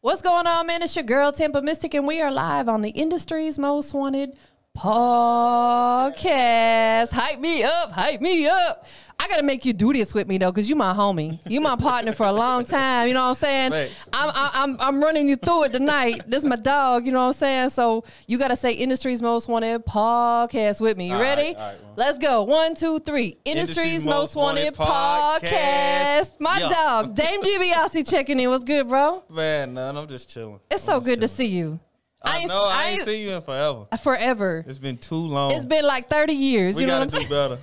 What's going on, man? It's your girl, TampaMystic, and we are live on the industry's most wanted podcast. Hype me up, hype me up. I got to make you do this with me, though, because you my homie. You my partner for a long time, you know what I'm saying? Right. I'm running you through it tonight. This is my dog, you know what I'm saying? So you got to say industry's most wanted podcast with me. You ready? All right, well. Let's go. 1, 2, 3. Industry's most wanted podcast. My dog, Dame Debiase, checking in. What's good, bro? Man, none. I'm just chilling. It's so good to see you. I ain't seen you in forever. Forever. It's been too long. It's been like 30 years. You know what I'm saying? Better.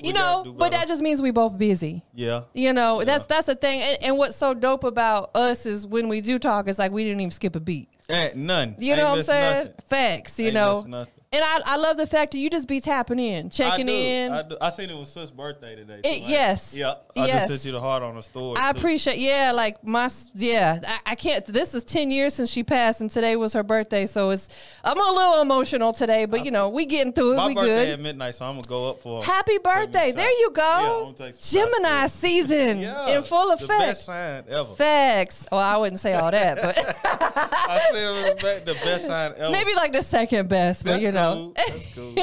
You know, but that just means we both busy. Yeah. You know, that's the thing. And what's so dope about us is when we do talk, it's like we didn't even skip a beat. None. You know what I'm saying? Nothing. Facts, you know. And I love the fact that you just be tapping in, checking in. I do. I seen it was Sis' birthday today. Yes. Yeah. I just sent you the heart on the story. I appreciate. Yeah, like I can't. This is 10 years since she passed, and today was her birthday, so I'm a little emotional today. But you know, we getting through it. My we birthday good. at midnight, so I'm gonna go up for. Happy birthday! There you go. Yeah, Gemini season in full effect. The best sign ever. Facts. Well, I wouldn't say all that, but I said the best sign ever. Maybe like the second best, but you know. That's cool.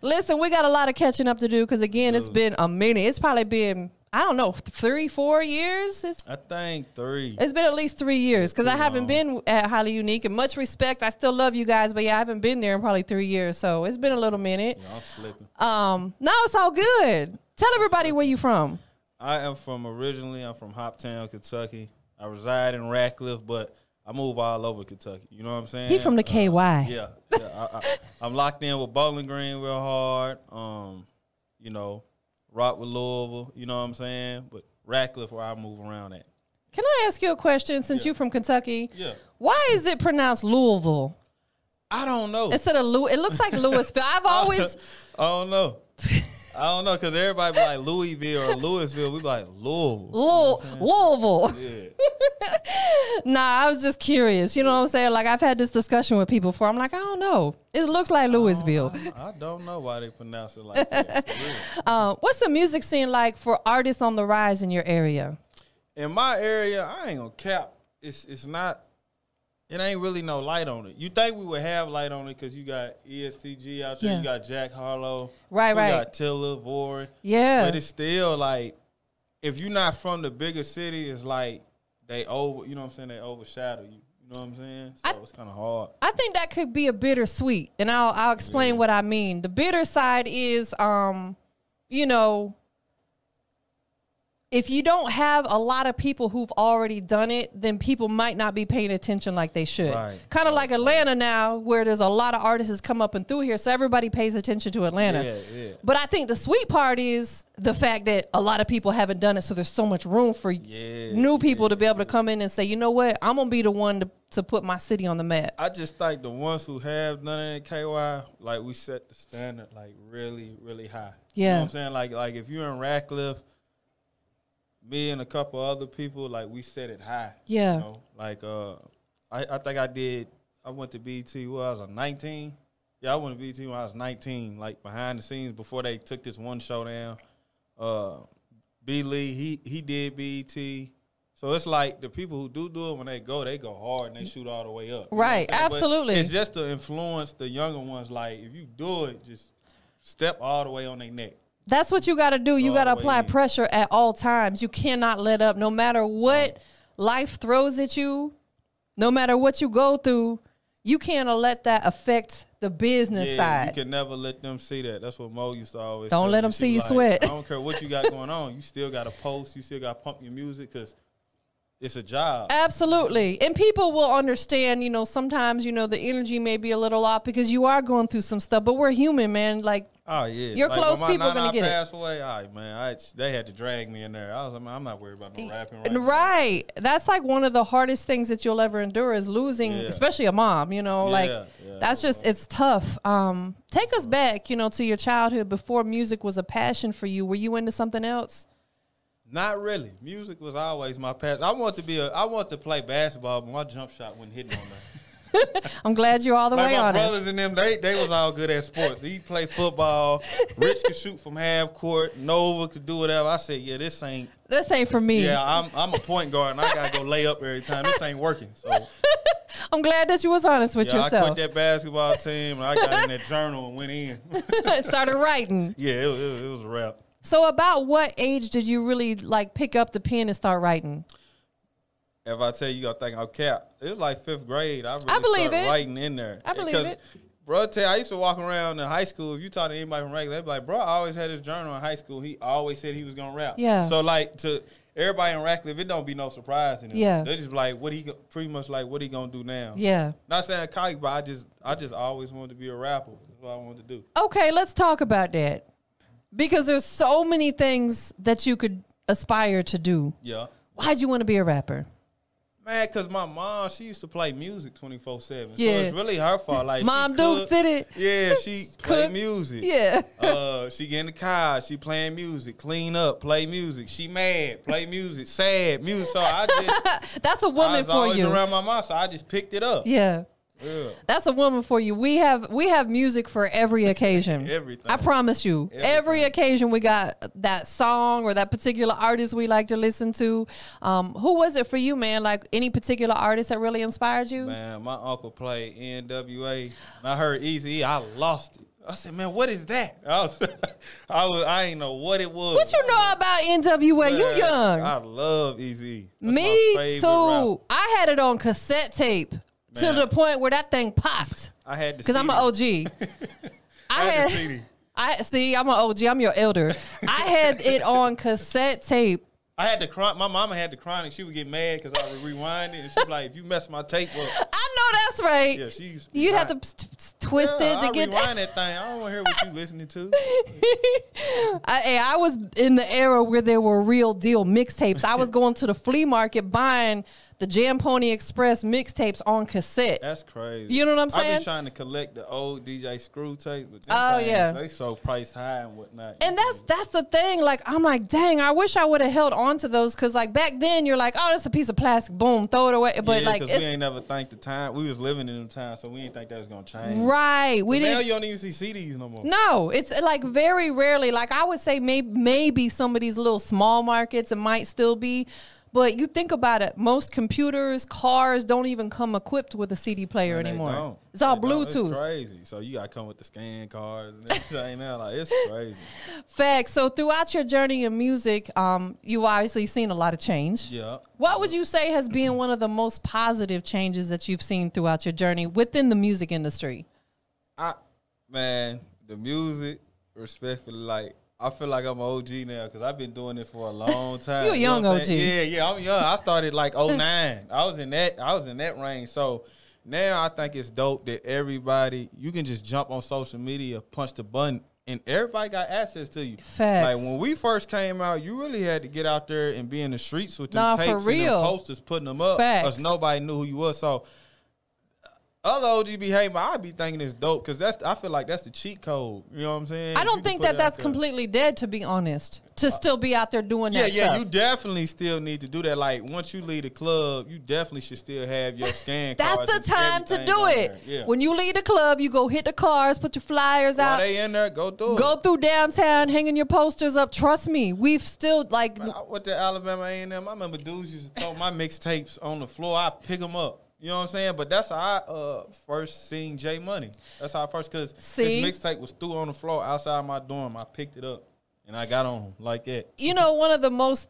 Listen, we got a lot of catching up to do because again, it's been a minute. It's probably been, I don't know, 3, 4 years. I think 3. It's been at least 3 years because I haven't been at Highly Unique, and much respect. I still love you guys, but yeah, I haven't been there in probably 3 years, so it's been a little minute. Yeah, I'm slipping. No, it's all good. Tell everybody where you from. I'm from Hoptown, Kentucky. I reside in Ratcliffe, but I move all over Kentucky. You know what I'm saying? He from the KY. Yeah. I'm locked in with Bowling Green real hard. You know, rock with Louisville. You know what I'm saying? But Ratcliffe, where I move around at. Can I ask you a question? Since you're from Kentucky, why is it pronounced Louisville? I don't know. Instead of it looks like Louisville. I've always. I don't know. I don't know, because everybody be like Louisville or Louisville. We be like Louisville. Louisville. Yeah. Nah, I was just curious. You know what I'm saying? Like, I've had this discussion with people before. I'm like, I don't know. It looks like Louisville. I don't know why they pronounce it like that. What's the music scene like for artists on the rise in your area? In my area, I ain't gonna cap. It's not. It ain't really no light on it. You think we would have light on it because you got ESTG out there, you got Jack Harlow, right? You got Tilla, Vory, but it's still like, if you're not from the bigger city, it's like you know what I'm saying, they overshadow you. You know what I'm saying? So it's kind of hard. I think that could be a bittersweet, and I'll explain what I mean. The bitter side is, you know, if you don't have a lot of people who've already done it, then people might not be paying attention like they should. Kind of like Atlanta now, where there's a lot of artists come up and through here, so everybody pays attention to Atlanta. But I think the sweet part is the fact that a lot of people haven't done it, so there's so much room for new people to be able to come in and say, you know what, I'm going to be the one to put my city on the map. I just think the ones who have done it in KY, like, we set the standard, like, really, really high. You know what I'm saying? Like if you're in Ratcliffe, me and a couple other people, like, we set it high. Yeah. You know? Like, I think I went to BT when I was 19. Yeah, I went to BT when I was 19, like, behind the scenes before they took this one show down. B. Lee, he did BET. So it's like the people who do it, when they go hard and they shoot all the way up. Right, absolutely. But it's just to influence the younger ones. Like, if you do it, just step all the way on their neck. That's what you got to do. You got to apply pressure at all times. You cannot let up. No matter what life throws at you, no matter what you go through, you can't let that affect the business side. You can never let them see that. That's what Mo used to always say. Don't let them see you sweat. I don't care what you got going on. You still got to post. You still got to pump your music because it's a job. Absolutely. And people will understand, you know, sometimes, you know, the energy may be a little off because you are going through some stuff, but we're human, man. Like, your close people are going to get it. Passed away, they had to drag me in there. I was like, man, I'm not worried about no rapping right now. That's like one of the hardest things that you'll ever endure is losing, especially a mom, you know, that's just, it's tough. Take us back, you know, to your childhood before music was a passion for you. Were you into something else? Not really. Music was always my passion. I want to play basketball, but my jump shot wasn't hitting on that. I'm glad you're all the like way my honest. brothers and them, they was all good at sports. He played football. Rich could shoot from half court. Nova could do whatever. I said, yeah, this ain't for me. Yeah, I'm a point guard, and I gotta go lay up every time. This ain't working. So I'm glad that you was honest with yourself. I quit that basketball team, and I got in that journal and went in. Started writing. Yeah, it was a wrap. So about what age did you really like pick up the pen and start writing? If I tell you, you're going to think I'm cap. It was like 5th grade. I really believe started it. writing in there. I believe it. Bro, I used to walk around in high school. If you talk to anybody from regular, they'd be like, bro, I always had this journal in high school. He always said he was going to rap. Yeah. So, like, to everybody in Radcliffe, it don't be no surprise to them. Yeah. They just be like, pretty much like, what he going to do now? Yeah. Not saying cocky, but I just always wanted to be a rapper. That's what I wanted to do. Okay, let's talk about that. Because there's so many things that you could aspire to do. Yeah. Why'd you want to be a rapper? Man, because my mom, she used to play music 24/7. Yeah. So it's really her fault. Like, Mom Dukes did it. Yeah, she played music. Yeah. She get in the car, she playing music, clean up, play music. She mad, play music, sad music. So I just That's a woman I was for always you. around my mom, so I just picked it up. Yeah. Yeah. That's a woman for you. We have music for every occasion. Everything. I promise you. Every occasion we got that song or that particular artist we like to listen to. Who was it for you, man? Like any particular artist that really inspired you? Man, my uncle played NWA. And I heard Eazy-E, I lost it. I said, man, what is that? I ain't know what it was. What you know about NWA? Man, You young. I love Eazy-E. That's Me my favorite too. rapper. I had it on cassette tape to the point where that thing popped. I had the Because I'm an OG. I had the CD. I'm an OG. I'm your elder. I had it on cassette tape. I had the chronic. My mama had the chronic. She would get mad because I would rewind it, and she'd be like, "If you mess my tape up." I know that's right. Yeah, she used to You'd have to twist it to get rewind that thing. I don't want to hear what you listening to. I was in the era where there were real deal mixtapes. I was going to the flea market buying the Jam Pony Express mixtapes on cassette. That's crazy. You know what I'm saying? I've been trying to collect the old DJ Screw tapes, but they so priced high and whatnot. And that's the thing. Like, I'm like, dang, I wish I would have held on to those, because like back then you're like, oh, that's a piece of plastic, boom, throw it away. But yeah, like, because we ain't never think the time we was living in them times, so we didn't think that was gonna change. Right. We Now didn't. you don't even see CDs no more. No, it's like very rarely. Like I would say maybe some of these little small markets it might still be. But you think about it, most computers, cars don't even come equipped with a CD player anymore. It's all Bluetooth. It's crazy. So you got to come with the scan cards and everything now. Like, it's crazy. Facts. So throughout your journey in music, you've obviously seen a lot of change. Yeah. What would you say has been one of the most positive changes that you've seen throughout your journey within the music industry? Man, the music, respectfully, like, I feel like I'm an OG now because I've been doing it for a long time. You a young OG. Yeah, I'm young. I started like 09. I was in that range. So now I think it's dope that everybody, you can just jump on social media, punch the button, and everybody got access to you. Facts. Like when we first came out, you really had to get out there and be in the streets with them tapes for and real. them posters, putting them up. Facts. Because nobody knew who you was. So other OG behavior, I be thinking it's dope because I feel like that's the cheat code. You know what I'm saying? I don't think that's completely dead, to be honest, to still be out there doing that stuff. Yeah, you definitely still need to do that. Like, once you leave the club, you definitely should still have your scan cards. That's the time to everything do on it. there. Yeah. When you leave the club, you go hit the cars, put your flyers While out. they in there, go through Go it. through downtown, hanging your posters up. Trust me, we've still like. Man, I went to Alabama A&M. I remember dudes used to throw my mixtapes on the floor. I pick them up. You know what I'm saying? But that's how I first seen J Money. That's how I first, because his mixtape was threw on the floor outside my dorm. I picked it up, and I got on him like that. You know, one of the most,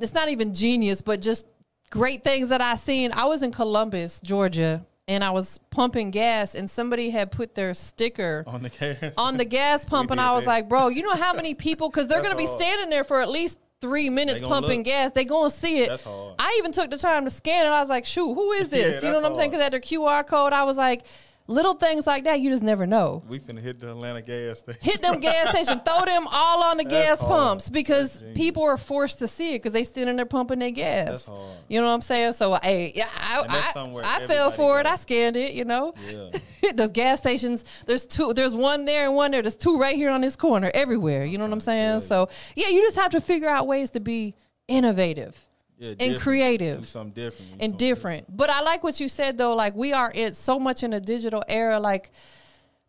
it's not even genius, but just great things that I seen. I was in Columbus, Georgia, and I was pumping gas, and somebody had put their sticker On the gas. on the gas pump, and I was like, bro, you know how many people, because they're going to be standing there for at least 3 minutes pumping gas. They gonna see it. That's hard. I even took the time to scan it. I was like, shoot, who is this? Yeah, you know what I'm saying? Because at their QR code, I was like, little things like that, you just never know. We finna hit the Atlanta gas station. Hit them gas stations. Throw them all on the gas pumps, because people are forced to see it because they standing there pumping their gas. That's hard. You know what I'm saying? So, hey, yeah, I fell for it. I scanned it, you know. Yeah. Those gas stations, there's two. There's one there and one there. There's two right here on this corner everywhere. You know what I'm saying? So, yeah, you just have to figure out ways to be innovative. and creative. Do something different. And different. But I like what you said, though. Like, we are so much in a digital era. Like,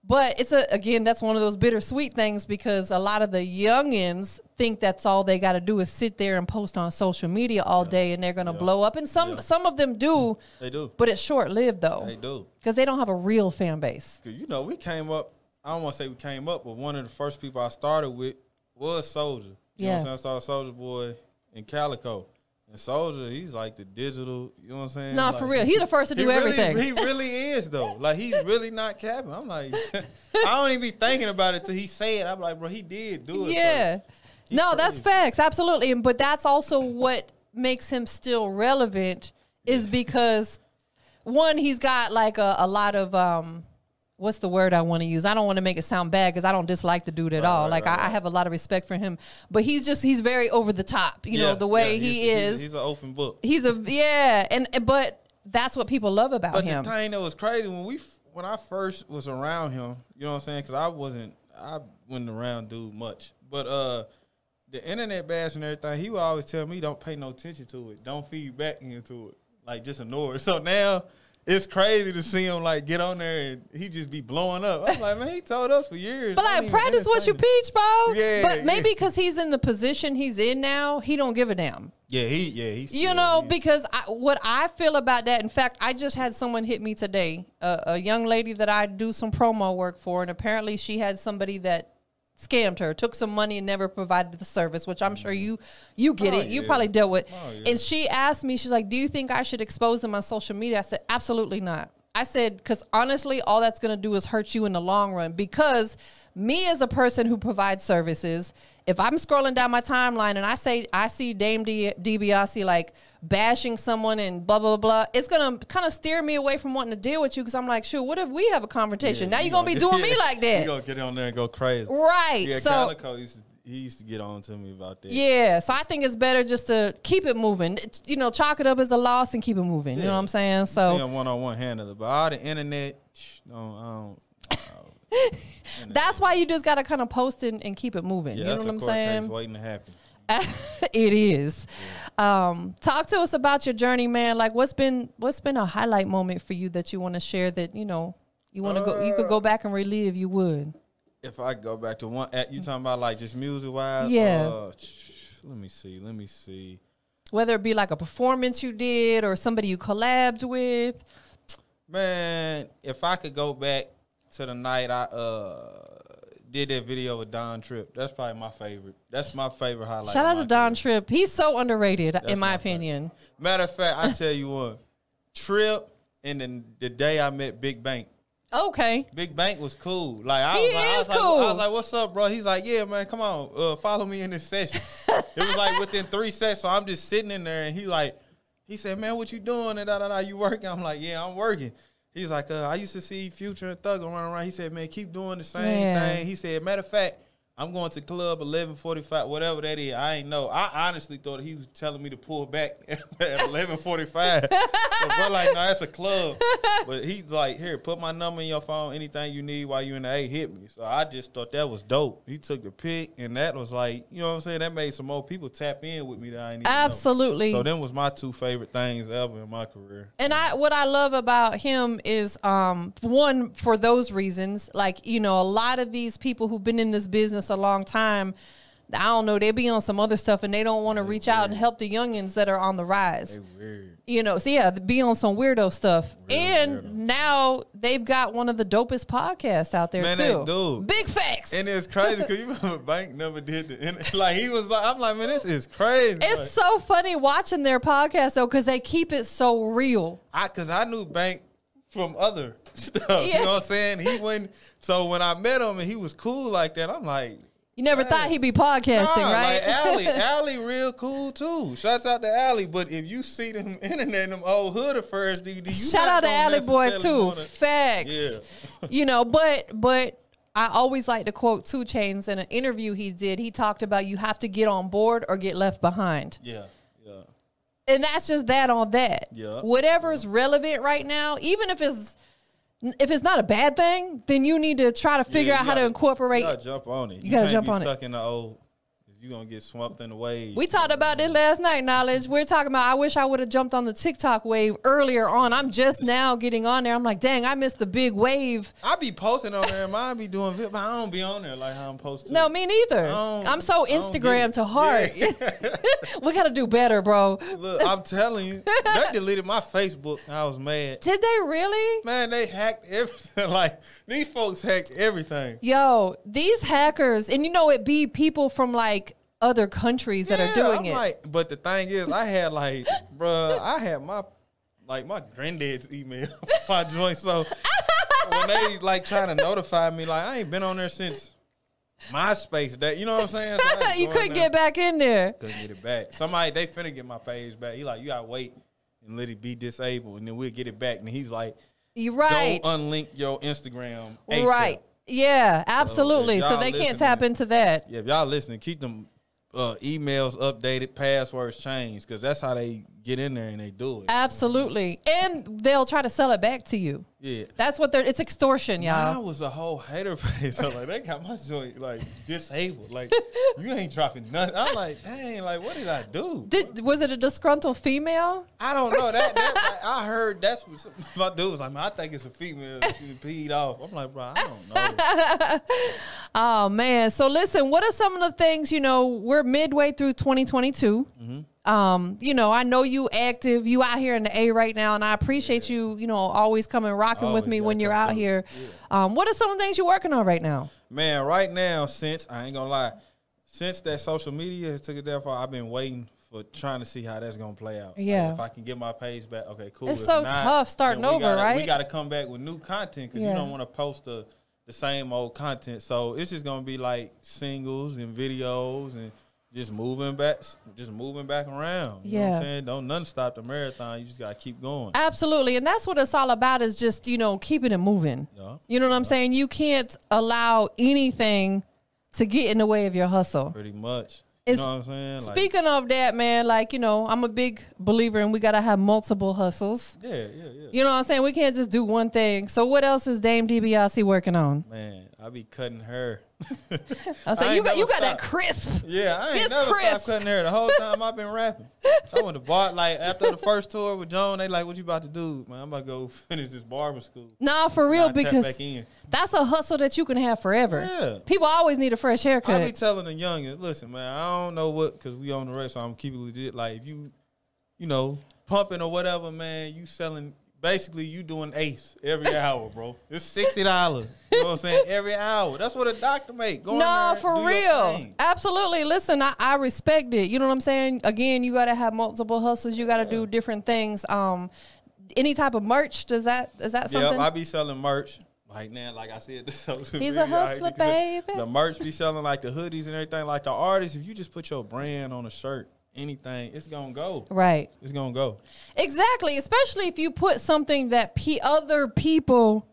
but it's again, that's one of those bittersweet things, because a lot of the youngins think that's all they got to do is sit there and post on social media all day and they're going to blow up. And some of them do. They do. But it's short-lived, though. They do. Because they don't have a real fan base. You know, we came up, I don't want to say we came up, but one of the first people I started with was Soldier. You know what I'm saying? I started Soldier Boy in Calico. And Soldier, he's like the digital, you know what I'm saying? No, like, for real. He's the first to do everything. He really is, though. Like, he's really not capping. I'm like, I don't even be thinking about it till he say it. I'm like, bro, he did do it. Yeah. No, that's facts. Absolutely. But that's also what makes him still relevant is because, one, he's got like a lot of, what's the word I want to use? I don't want to make it sound bad because I don't dislike the dude at all. Like, I have a lot of respect for him. But he's very over the top, you know, the way he is. He's an open book. But that's what people love about him. But the thing that was crazy, when I first was around him, you know what I'm saying? Because I wasn't around dude much. But the internet bash and everything, he would always tell me, don't pay no attention to it. Don't feed back into it. Like, just ignore it. So now it's crazy to see him like get on there and he just be blowing up. I'm like, man, he told us for years. But like, practice what you preach, bro. Yeah, but maybe because he's in the position he's in now, he don't give a damn. He's you know, because what I feel about that. In fact, I just had someone hit me today, a young lady that I do some promo work for, and apparently she had somebody that scammed her, took some money and never provided the service, which I'm sure you get it. You probably dealt with. And she asked me, she's like, do you think I should expose them on social media? I said, absolutely not. I said, because honestly, all that's going to do is hurt you in the long run. Because me as a person who provides services, if I'm scrolling down my timeline and I see Dame Debiase like bashing someone and blah, blah, blah, it's going to kind of steer me away from wanting to deal with you, because I'm like, sure, what if we have a confrontation? Now you're going to be doing me like that. You're going to get on there and go crazy. Right. Yeah, so Calico he used to get on to me about that. Yeah, so I think it's better just to keep it moving. You know, chalk it up as a loss and keep it moving. You know what I'm saying? So see him one-on-one handle it, but all the internet, I don't that's why you just gotta kind of post it and keep it moving. Yeah, you know what I'm saying? Case waiting to happen. It is. Yeah. Talk to us about your journey, man. Like, what's been a highlight moment for you that you want to share that you want to go? You could go back and relive. You would. If I go back to one, you talking about like just music wise? Yeah. Let me see. Whether it be like a performance you did or somebody you collabed with. Man, if I could go back to the night I did that video with Don Tripp, that's probably my favorite. That's my favorite highlight. Shout out to Don Tripp. He's so underrated, in my opinion. Matter of fact, I tell you what, Tripp and then the day I met Big Bank. Okay. Big Bank was cool. Like I was like, what's up, bro? He's like, yeah, man, come on, follow me in this session. It was like within 3 sets, so I'm just sitting in there, and he said, man, what you doing? And you working? I'm like, yeah, I'm working. He's like, I used to see Future and Thug running around. He said, man, keep doing the same thing. He said, matter of fact, I'm going to club 11:45, whatever that is. I ain't know. I honestly thought he was telling me to pull back at 11:45. But bro, like, no, that's a club. But he's like, here, put my number in your phone. Anything you need while you in the A, hit me. So I just thought that was dope. He took the pic, and that was like, you know what I'm saying? That made some more people tap in with me that I didn't even Absolutely. know. So them was my 2 favorite things ever in my career. And what I love about him is, one, for those reasons, like, a lot of these people who've been in this business a long time, I don't know, they be on some other stuff and they don't want to reach out and help the youngins that are on the rise. They weird. So yeah, be on some weirdo stuff. Now they've got one of the dopest podcasts out there, too. They do. Big facts. And it's crazy because you remember Bank never did it. Like, he was like, I'm like, man, this is crazy. It's like, so funny watching their podcast, though, because they keep it so real. Because I knew Bank from other stuff. You know what I'm saying? He went. So when I met him and he was cool like that, I'm like, you never thought he'd be podcasting, right? Like Allie real cool too. Shouts out to Allie. But if you see them internet, them old hood affairs, you shout out to Allie boy too. Facts. Yeah. But I always like to quote 2 Chainz in an interview he did. He talked about you have to get on board or get left behind. Yeah. And that's just that on that. Yeah. Whatever's relevant right now, even if it's not a bad thing, then you need to try to figure out how to incorporate. You gotta jump on it. You gotta jump can't on be it. Stuck in the old. You gonna get swamped in the wave. We talked about this last night, Knowledge. We're talking about, I wish I would have jumped on the TikTok wave earlier on. I'm just now getting on there. I'm like, dang, I missed the big wave. I be posting on there. Mine be doing but I don't be on there like how I'm posting. No, me neither. I'm so Instagram to heart. Yeah. We got to do better, bro. Look, I'm telling you, they deleted my Facebook. I was mad. Did they really? Man, they hacked everything. Like, these folks hacked everything. Yo, these hackers, and you know it be people from like other countries that are doing it. Like, but the thing is, I had like, bruh, I had my granddad's email for my joint. So when they like trying to notify me, like I ain't been on there since MySpace day. You know what I'm saying? So you couldn't get back in there. Couldn't get it back. Somebody, they finna get my page back. He like, you gotta wait and let it be disabled, and then we'll get it back. And he's like, you're right. Don't unlink your Instagram ASAP. Right. Yeah, absolutely. So they can't tap into that. Yeah, if y'all listening, keep them emails updated, passwords changed, because that's how they get in there and they do it. Absolutely. And they'll try to sell it back to you. Yeah. That's what it's extortion, y'all. Mine was a whole hater page. So like, they got my joint like disabled. Like, you ain't dropping nothing. I'm like, dang, like, what did I do? Was it a disgruntled female? I don't know. That like, I heard that's what my dude was like, man, I think it's a female. She peed off. I'm like, bro, I don't know. Oh, man. So listen, what are some of the things, you know, we're midway through 2022. You know, I know you active, you out here in the A right now, and I appreciate you, you know, always coming rocking with me when you're out here. Yeah. What are some of the things you're working on right now? Man, right now, since I ain't gonna lie, since that social media has took it that far, I've been waiting for trying to see how that's gonna play out. Yeah. Like, if I can get my page back, okay, cool. It's so tough starting over, right? We gotta come back with new content because you don't want to post the same old content. So it's just gonna be like singles and videos and just moving back around. You know what I'm saying? Don't nothing stop the marathon. You just gotta keep going. Absolutely. And that's what it's all about, is just, you know, keeping it moving. Yeah. You know what I'm saying? You can't allow anything to get in the way of your hustle. Pretty much. You know what I'm saying? Speaking of that, man, like, you know, I'm a big believer in we got to have multiple hustles. Yeah. You know what I'm saying? We can't just do one thing. So what else is Dame Debiase working on? Man, I be cutting hair. I say you got that crisp. Yeah, I ain't never stopped cutting hair the whole time I've been rapping. I went to bar, like after the first tour with Joan, they like, what you about to do? Man, I'm about to go finish this barber school. Nah, for real, because that's a hustle that you can have forever. Yeah. People always need a fresh haircut. I be telling the youngins, listen, man, I don't know what, because we on the race, so I'm keeping it legit. Like, if you know, pumping or whatever, man, you selling, basically you doing ace every hour, bro. It's $60. You know what I'm saying? Every hour. That's what a doctor make. No, for real. Absolutely. Listen, I respect it. You know what I'm saying? Again, you got to have multiple hustles. You got to do different things. Any type of merch, is that something? Yeah, I be selling merch. Like now, like I said, he's a hustler, baby. The merch be selling like the hoodies and everything. Like the artists, if you just put your brand on a shirt, anything, it's gonna go. Right. It's gonna go. Exactly. Especially if you put something that other people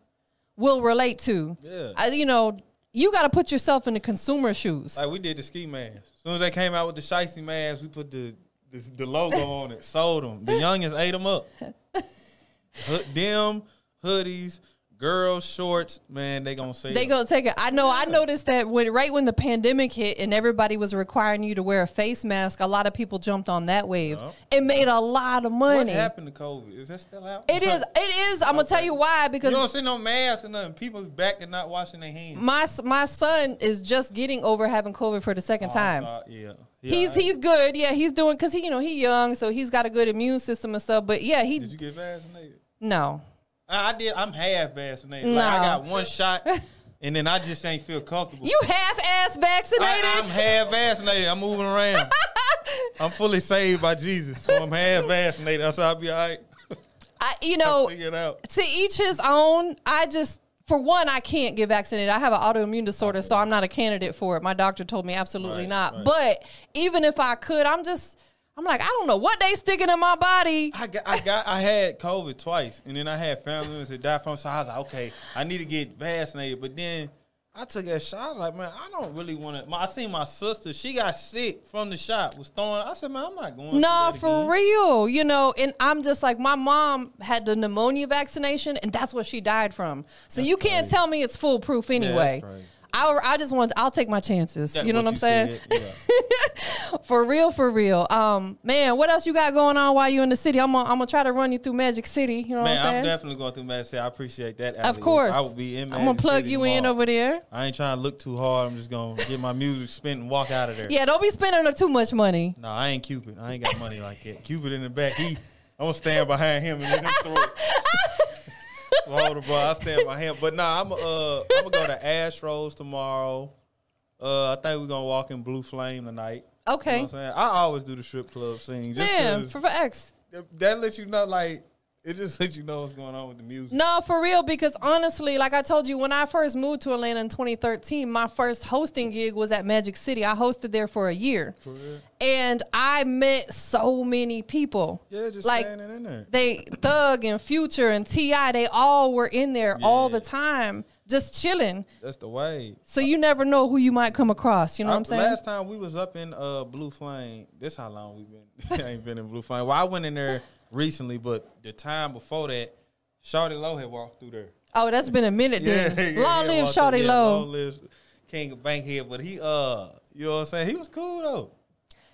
will relate to. Yeah. You know, you got to put yourself in the consumer shoes. Like we did the ski masks. As soon as they came out with the shiesty masks, we put the logo on it, sold them. The youngins ate them up. Them hoodies, girls shorts, man, they gonna say they gonna take it. I know. Yeah. I noticed that right when the pandemic hit and everybody was requiring you to wear a face mask, a lot of people jumped on that wave. It made a lot of money. What happened to COVID? Is that still out? It is. It is. I'm gonna tell you why. Because you don't see no masks and nothing. People back and not washing their hands. My son is just getting over having COVID for the second time. Yeah. He's good. Yeah, he's doing, because he young, so he's got a good immune system and stuff. But yeah, Did you get vaccinated? No. I did. I'm half vaccinated. No. Like I got one shot, and then I just ain't feel comfortable. You half-ass vaccinated? I'm half vaccinated. I'm moving around. I'm fully saved by Jesus, so I'm half vaccinated. That's how I'll be all right. You know, figure it out. To each his own. For one, I can't get vaccinated. I have an autoimmune disorder, so I'm not a candidate for it. My doctor told me absolutely not. Right. But even if I could, I'm like, I don't know what they sticking in my body. I had COVID twice, and then I had family members that died from it, so I was like, okay, I need to get vaccinated. But then I took that shot. I was like, man, I don't really want to. I seen my sister. She got sick from the shot. I said, man, I'm not going. No, for real. You know, and I'm just like, my mom had the pneumonia vaccination, and that's what she died from. So you can't tell me it's foolproof anyway. I'll take my chances. That's you know what I'm saying? Said, yeah. For real, for real. Man, what else you got going on while you in the city? I'm gonna try to run you through Magic City. You know what I'm saying? I'm definitely going through Magic City. I appreciate that. Of course. I will be in Magic I'm gonna plug City you tomorrow. in over there. I ain't trying to look too hard. I'm just gonna get my music spent and walk out of there. Yeah, don't be spending too much money. No, I ain't Cupid. I ain't got money like that. Cupid in the back. I'm gonna stand behind him and let him throw it. Hold the ball. I stand by him. But nah, I'm gonna go to Astros tomorrow. I think we're gonna walk in Blue Flame tonight. Okay. You know what I'm saying? I always do the strip club scene. Just Man, for X. That lets you know, like, it just lets you know what's going on with the music. No, for real, because honestly, like I told you, when I first moved to Atlanta in 2013, my first hosting gig was at Magic City. I hosted there for a year. For real? And I met so many people. Yeah, just like, standing in there. They, Thug and Future and T.I., they all were in there all the time, just chilling. That's the way. So you never know who you might come across, you know what I'm saying? Last time we was up in Blue Flame, this how long we been. I ain't been in Blue Flame. Well, I went in there recently, but the time before that, Shawty Low had walked through there. Oh, that's been a minute then. Long live Shawty Low. Long live King of Bankhead. But he, you know what I'm saying? He was cool though.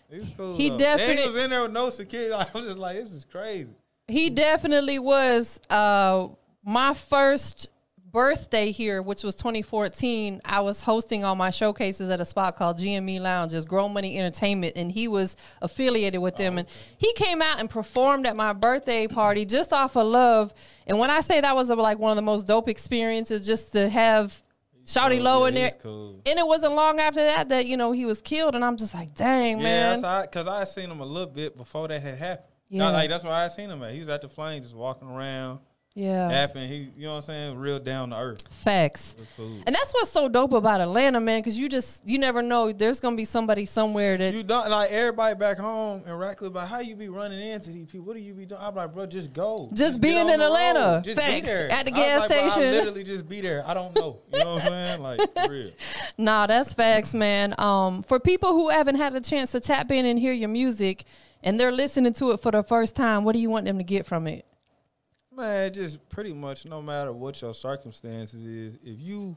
He was cool. He though. definitely And he was in there with no security. I'm just like, this is crazy. He definitely was. My first birthday here, which was 2014, I was hosting all my showcases at a spot called GME Lounges, Grown Money Entertainment, and he was affiliated with them. And he came out and performed at my birthday party just off of love. And when I say that was like one of the most dope experiences, just to have Shawty Low in there. Cool. And it wasn't long after that, you know, he was killed. And I'm just like, dang, man. Yeah, because I had seen him a little bit before that had happened. Yeah. Like, that's where I had seen him at. He was at the Flame just walking around. Yeah. Happen. He, you know what I'm saying? Real down to earth. Facts. Cool. And that's what's so dope about Atlanta, man, because you never know. There's going to be somebody somewhere that. You don't, like, everybody back home in Radcliffe, about how you be running into these people? What do you be doing? I'm like, bro, just go. Just being in Atlanta. Just Facts. be there. At the gas station. Bro, I literally just be there. I don't know. You know what I'm saying? Like, for real. Nah, that's facts, man. For people who haven't had a chance to tap in and hear your music and they're listening to it for the first time, what do you want them to get from it? Man, just pretty much no matter what your circumstances is, if you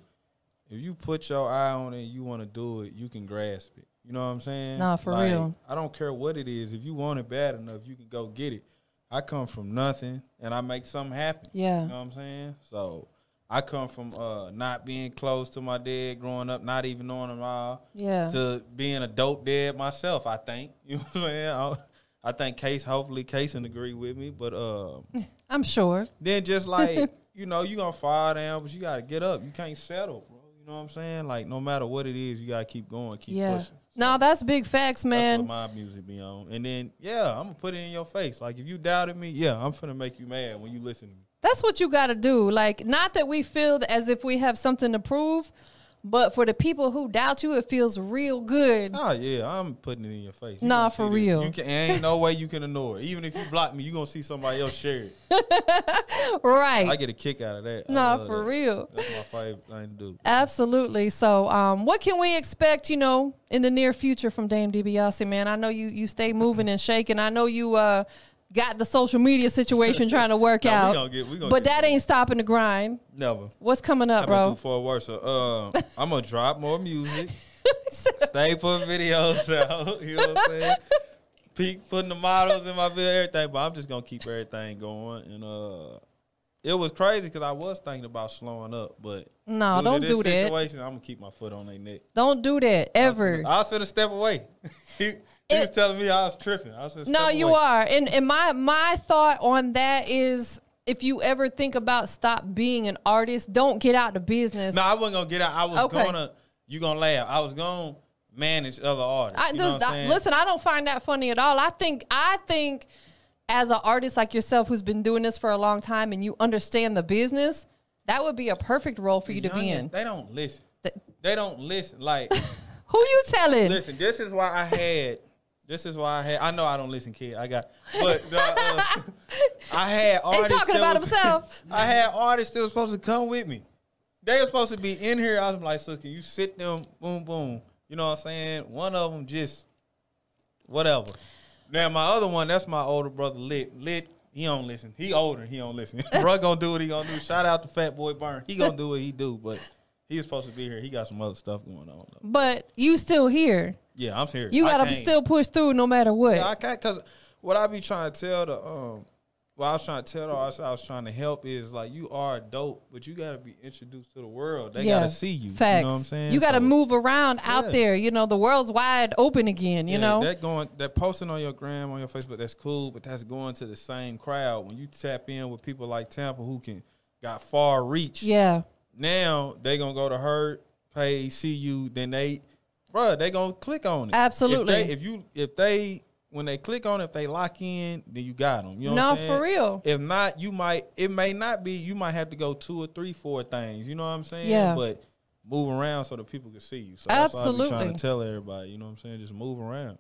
put your eye on it and you want to do it, you can grasp it. You know what I'm saying? Nah, for real. I don't care what it is. If you want it bad enough, you can go get it. I come from nothing and I make something happen. Yeah. You know what I'm saying? So I come from not being close to my dad growing up, not even knowing him all. Yeah. To being a dope dad myself, I think. You know what I'm saying? I think hopefully Case can agree with me, but I'm sure. then just like, you know, you gonna fall down, but you gotta get up. You can't settle, bro. You know what I'm saying? Like, no matter what it is, you gotta keep going, keep pushing. So no, that's big facts, man. that's what my music be on. And then, yeah, I'm gonna put it in your face. Like, if you doubted me, yeah, I'm finna make you mad when you listen to me. That's what you got to do. Like, not that we feel as if we have something to prove, but for the people who doubt you, it feels real good. Oh, yeah, I'm putting it in your face. You Nah, for real. Ain't no way you can ignore it. Even if you block me, you gonna see somebody else share it. Right. I get a kick out of that. Nah, for real. That's my favorite thing to do. Absolutely. So what can we expect, you know, in the near future from Dame Debiase, man? I know you stay moving and shaking. I know you got the social media situation trying to work out. We gonna but get that ain't stopping the grind. Never. What's coming up, I'm bro? gonna do for worse. So, I'm gonna drop more music. Stay putting videos out. You know what I'm saying? Peak putting the models in my video, everything. But I'm just gonna keep everything going. And it was crazy because I was thinking about slowing up, but no, don't do that. Situation, I'm gonna keep my foot on their neck. Don't do that ever. I was finna step away. He was telling me I was tripping. I was finna step away. You are. And my thought on that is, if you ever think about stop being an artist, don't get out the business. No, I wasn't gonna get out. I was you gonna laugh. I was gonna manage other artists. Listen, I don't find that funny at all. I think as an artist like yourself who's been doing this for a long time and you understand the business, that would be a perfect role for you to be in. They don't listen. They don't listen. Like, who you telling? Listen, this is why I had. I know I don't listen, kid. But I had artists. He's talking about himself. I had artists that were supposed to come with me. They were supposed to be in here. I was like, so can you sit them? Boom, boom. You know what I'm saying? One of them just whatever. Now my other one, that's my older brother, Lit. He don't listen. He older. He don't listen. Bro gonna do what he gonna do. Shout out to Fat Boy Burn. He gonna do what he do. But He was supposed to be here. He got some other stuff going on, though. But you still here. Yeah, I'm here. You gotta still push through no matter what. Yeah, I can't, cause what I be trying to tell what I was trying to tell the artists I was trying to help is like, you are dope, but you gotta be introduced to the world. They gotta see you. Facts. You know what I'm saying? You gotta move around out there. You know, the world's wide open again. You know, that posting on your gram, on your Facebook, that's cool, but that's going to the same crowd. When you tap in with people like Tampa who got far reach. Yeah. Now they gonna go to her page, see you, then they gonna click on it. Absolutely. When they click on it, if they lock in, then you got them. You know what I'm saying? For real. If not, it may not be, you might have to go 2 or 3, 4 things. You know what I'm saying? Yeah. But move around so that people can see you. So that's what I be trying to tell everybody. You know what I'm saying? Just move around.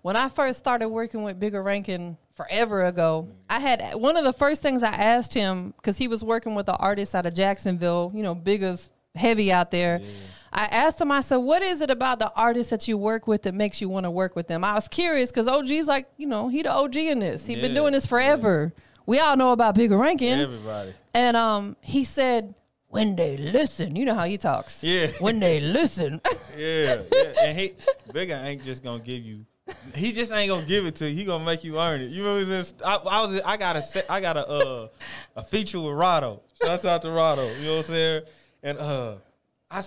When I first started working with Bigger Rankin forever ago, I had one of the first things I asked him, because he was working with an artist out of Jacksonville, you know, Bigger's heavy out there. Yeah. I asked him, I said, what is it about the artists that you work with that makes you want to work with them? I was curious because OG's like, you know, he the OG in this. He's been doing this forever. Yeah. We all know about Bigger Rankin. Everybody. And he said, when they listen. You know how he talks. Yeah. When they listen. Yeah. And Bigger ain't just going to give you. He just ain't gonna give it to you. He gonna make you earn it. You know, I got a feature with Rado. Shouts out to Rado. You know what I'm saying? And I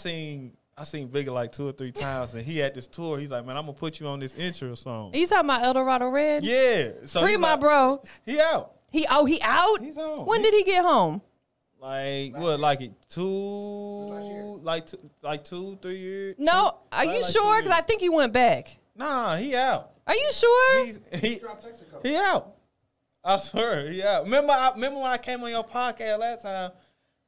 seen Bigger like 2 or 3 times, and he had this tour. He's like, man, I'm gonna put you on this intro song. You talking about El Dorado Red? Yeah. So Free my bro. He out. He out? He's on. When did he get home? Like what? Like 2, like 2, 3 years. No, are you sure? Because I think he went back. Nah, he out. Are you sure? He out. I swear, he out. Remember when I came on your podcast last time,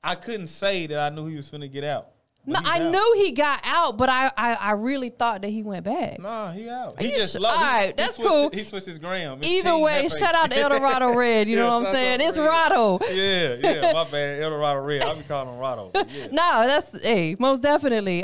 I couldn't say that I knew he was finna get out. No, I knew he got out, but I really thought that he went back. Nah, he out. He just all right, that's cool. He switched his gram. Either way, shout out to El Dorado Red. You know what I'm saying? It's Rado. Yeah, my bad. El Dorado Red. I be calling him Rado. Yeah. No, that's most definitely.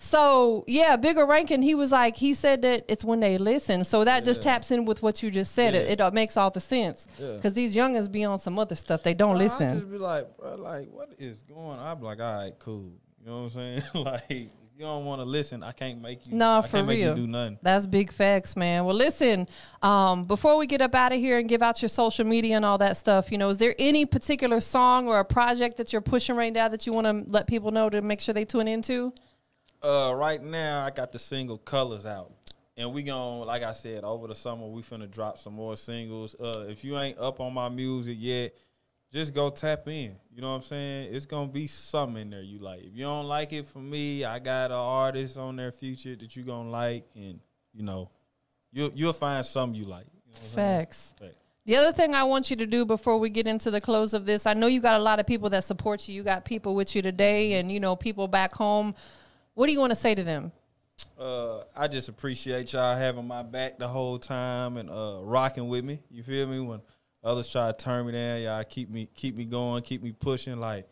So yeah, Bigger Rankin, he said that it's when they listen. So that just taps in with what you just said. It makes all the sense. Because these youngins be on some other stuff. They don't listen. I just be like, bro, like, what is going on? I be like, all right, cool. You know what I'm saying? Like, if you don't want to listen, I can't make you. No, for real. Make you do nothing. That's big facts, man. Well, listen, before we get up out of here and give out your social media and all that stuff, you know, is there any particular song or a project that you're pushing right now that you want to let people know to make sure they tune into? Right now, I got the single Colors out. And we gon', like I said, over the summer, we finna drop some more singles. If you ain't up on my music yet, just go tap in. You know what I'm saying? It's gonna be something in there you like. If you don't like it from me, I got an artist on there featured that you gonna like. And, you know, you'll find something you like. You know Facts. The other thing I want you to do before we get into the close of this, I know you got a lot of people that support you. You got people with you today and, you know, people back home. What do you want to say to them? I just appreciate y'all having my back the whole time and rocking with me. You feel me? When others try to turn me down, y'all keep me going, keep me pushing. Like,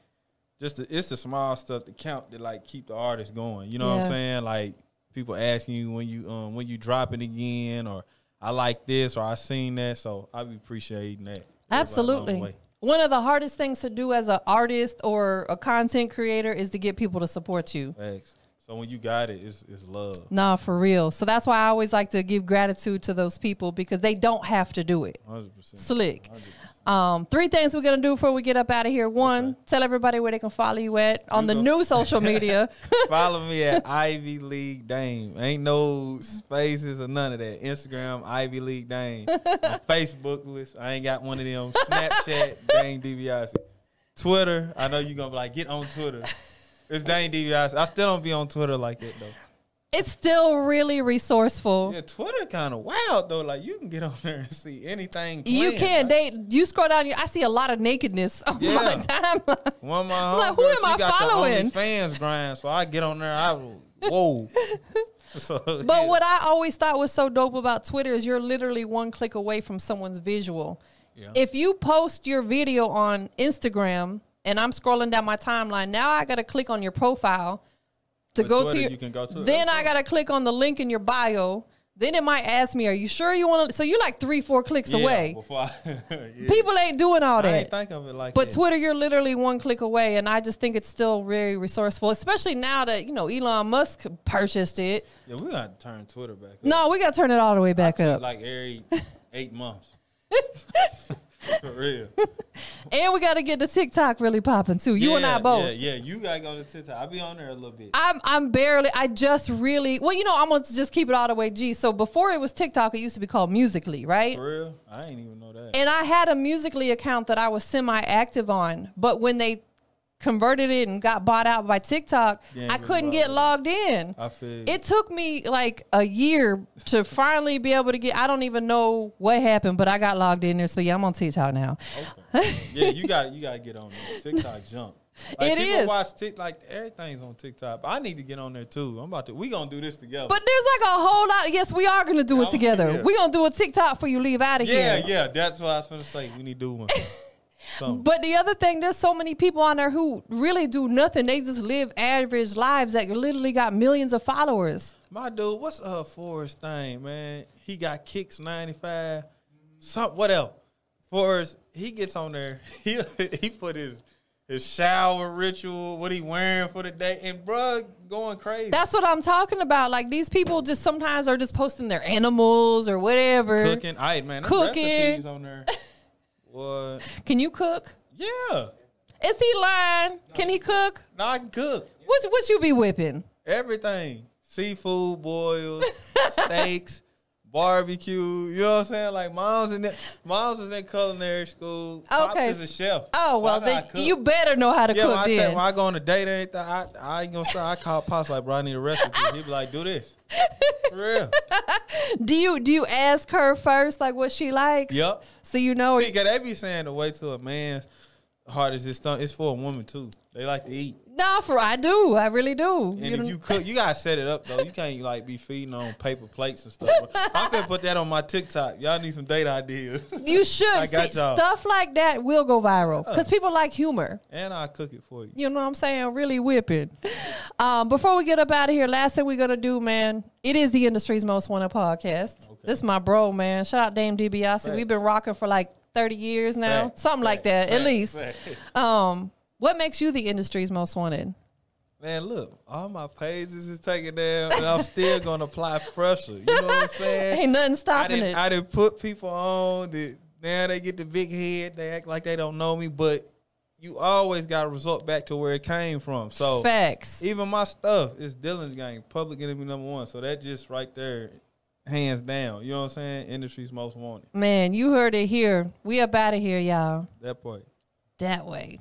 it's the small stuff that count that like keep the artist going. You know what I'm saying? Like, people asking you when you drop it again, or I like this, or I seen that. So I be appreciating that. Absolutely. One of the hardest things to do as an artist or a content creator is to get people to support you. Thanks. So when you got it, it's love. Nah, for real. So that's why I always like to give gratitude to those people because they don't have to do it. 100%. Slick. 100%. 3 things we're going to do before we get up out of here. One, tell everybody where they can follow you at on the new social media. Follow me at Ivy League Dame. Ain't no spaces or none of that. Instagram, Ivy League Dame. My Facebook list, I ain't got one of them. Snapchat, Dame Debiase. Twitter, I know you're going to be like, get on Twitter. It's Dame Debiase. I still don't be on Twitter like that, though. It's still really resourceful. Yeah, Twitter kind of wild, though. Like, you can get on there and see anything playing. You can. Right? You scroll down, I see a lot of nakedness on my timeline. One of my homegirls, who am I following? The OnlyFans grind, so I get on there, whoa. But what I always thought was so dope about Twitter is you're literally one click away from someone's visual. Yeah. If you post your video on Instagram, and I'm scrolling down my timeline. Now I got to click on your profile to go to your. You can go to then I got to click on the link in your bio. Then it might ask me, are you sure you want to? So you're like 3-4 clicks away. People ain't doing all that. I ain't think of it like but that. Twitter, you're literally 1 click away. And I just think it's still very resourceful, especially now that, you know, Elon Musk purchased it. Yeah, we got to turn Twitter back up. No, we got to turn it all the way back up. Like every 8 months. For real. And we got to get the TikTok really popping too. You and I both. Yeah, you got to go to TikTok. I'll be on there a little bit. I just really, well, you know, I'm going to just keep it all the way G. So before it was TikTok, it used to be called Musical.ly, right? For real? I ain't even know that. And I had a Musical.ly account that I was semi-active on. But when they converted it and got bought out by TikTok, I couldn't get logged in. I feel it took me like a year to finally be able to get, I don't even know what happened, but I got logged in there. So yeah, I'm on TikTok now. Okay. Yeah, you got to get on there. TikTok jump. Like, people watch TikTok, like everything's on TikTok. But I need to get on there too. We gonna do this together. But there's like a whole lot. Yes, we are gonna do it together. Yeah. We gonna do a TikTok before you leave out of here. Yeah, that's what I was gonna say. We need to do one. But the other thing, there's so many people on there who really do nothing. They just live average lives that literally got millions of followers. My dude, what's Forrest thing, man? He got kicks 95. What else? Forrest, he gets on there. He put his shower ritual, what he wearing for the day, and bruh going crazy. That's what I'm talking about. Like, these people just sometimes are just posting their animals or whatever. Cooking. All right, man. Cooking. On there. What? Can you cook? Yeah. Is he lying? Can he cook? No, I can cook. What you be whipping? Everything. Seafood boils, steaks, barbecue. You know what I'm saying? Like, mom's is in culinary school. Okay. Pops is a chef. Oh, so well, then you better know how to cook then. When I go on a date or anything, I ain't gonna say, I call Pops like, bro, I need a recipe. He be like, do this. For real. Do you ask her first, like, what she likes? Yep. So you know. See, they be saying the way to a man's heart is this it's for a woman too. They like to eat. No, I do. I really do. And if you cook, you gotta set it up though. You can't like be feeding on paper plates and stuff. I'm gonna put that on my TikTok. Y'all need some date ideas. You should. I got y'all. Stuff like that will go viral because people like humor. And I'll cook it for you. You know what I'm saying? Really whip it. Before we get up out of here, last thing we're gonna do, man. It is the industry's most wanted podcast. Okay. This is my bro, man. Shout out Dame Debiase. Thanks. We've been rocking for like 30 years now, something like that, at least. What makes you the industry's most wanted? Man, look, all my pages is taken down, and I'm still gonna apply pressure. You know what I'm saying? Ain't nothing stopping it. I didn't put people on that. Now they get the big head. They act like they don't know me, but you always got to resort back to where it came from. So facts. Even my stuff is Dylan's gang, Public Enemy #1. So that just right there, hands down. You know what I'm saying? Industry's most wanted. Man, you heard it here. We up out of here, y'all. That part. That way.